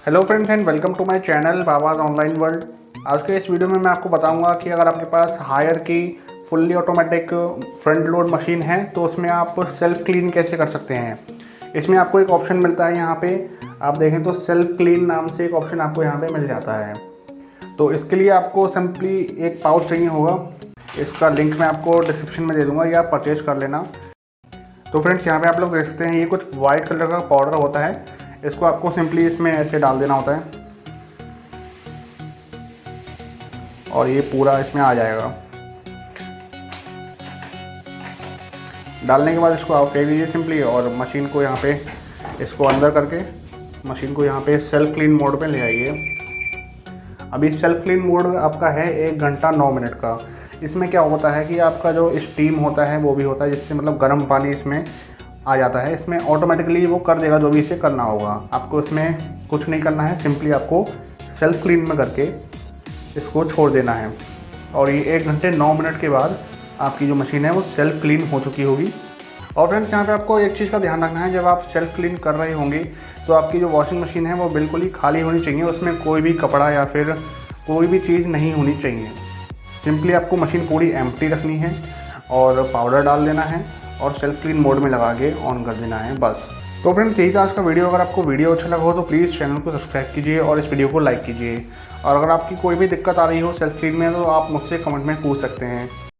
Hello friends and welcome to my channel Babaz online world. आज के इस वीडियो में मैं आपको बताऊंगा कि अगर आपके पास हायर की fully automatic front load machine है तो उसमें आप सेल्फ क्लीन कैसे कर सकते हैं। इसमें आपको एक ऑप्शन मिलता है, यहाँ पे आप देखें तो सेल्फ क्लीन नाम से एक ऑप्शन आपको यहाँ पे मिल जाता है। तो इसके लिए आपको सिंपली एक पाउच चाहिए होगा। इसका लिंक मैं आपको डिस्क्रिप्शन में दे दूँगा या परचेज कर लेना। तो फ्रेंड्स यहाँ पे आप लोग देख सकते हैं ये कुछ वाइट कलर का पाउडर होता है। इसको आपको सिंपली इसमें ऐसे डाल देना होता है और ये पूरा इसमें आ जाएगा। डालने के बाद इसको आप फेंक दीजिए सिंपली और मशीन को यहाँ पे इसको अंदर करके मशीन को यहाँ पे सेल्फ क्लीन मोड पे ले आइए। अभी सेल्फ क्लीन मोड आपका है 1 घंटा 9 मिनट का। इसमें क्या होता है कि आपका जो स्टीम होता है वो भी होता है, जिससे मतलब गर्म पानी इसमें आ जाता है। इसमें ऑटोमेटिकली वो कर देगा जो भी इसे करना होगा। आपको इसमें कुछ नहीं करना है, सिंपली आपको सेल्फ क्लीन में करके इसको छोड़ देना है और ये 1 घंटे 9 मिनट के बाद आपकी जो मशीन है वो सेल्फ क्लीन हो चुकी होगी। और फ्रेंड्स यहाँ पे आपको एक चीज़ का ध्यान रखना है, जब आप सेल्फ क्लीन कर रहे होंगे तो आपकी जो वॉशिंग मशीन है वो बिल्कुल ही खाली होनी चाहिए। उसमें कोई भी कपड़ा या फिर कोई भी चीज़ नहीं होनी चाहिए। सिंपली आपको मशीन पूरी एम्प्टी रखनी है और पाउडर डाल देना है और सेल्फ क्लीन मोड में लगा के ऑन कर देना है बस। तो फ्रेंड्स यही था आज का वीडियो। अगर आपको वीडियो अच्छा लगा हो तो प्लीज़ चैनल को सब्सक्राइब कीजिए और इस वीडियो को लाइक कीजिए। और अगर आपकी कोई भी दिक्कत आ रही हो सेल्फ क्लीन में तो आप मुझसे कमेंट में पूछ सकते हैं।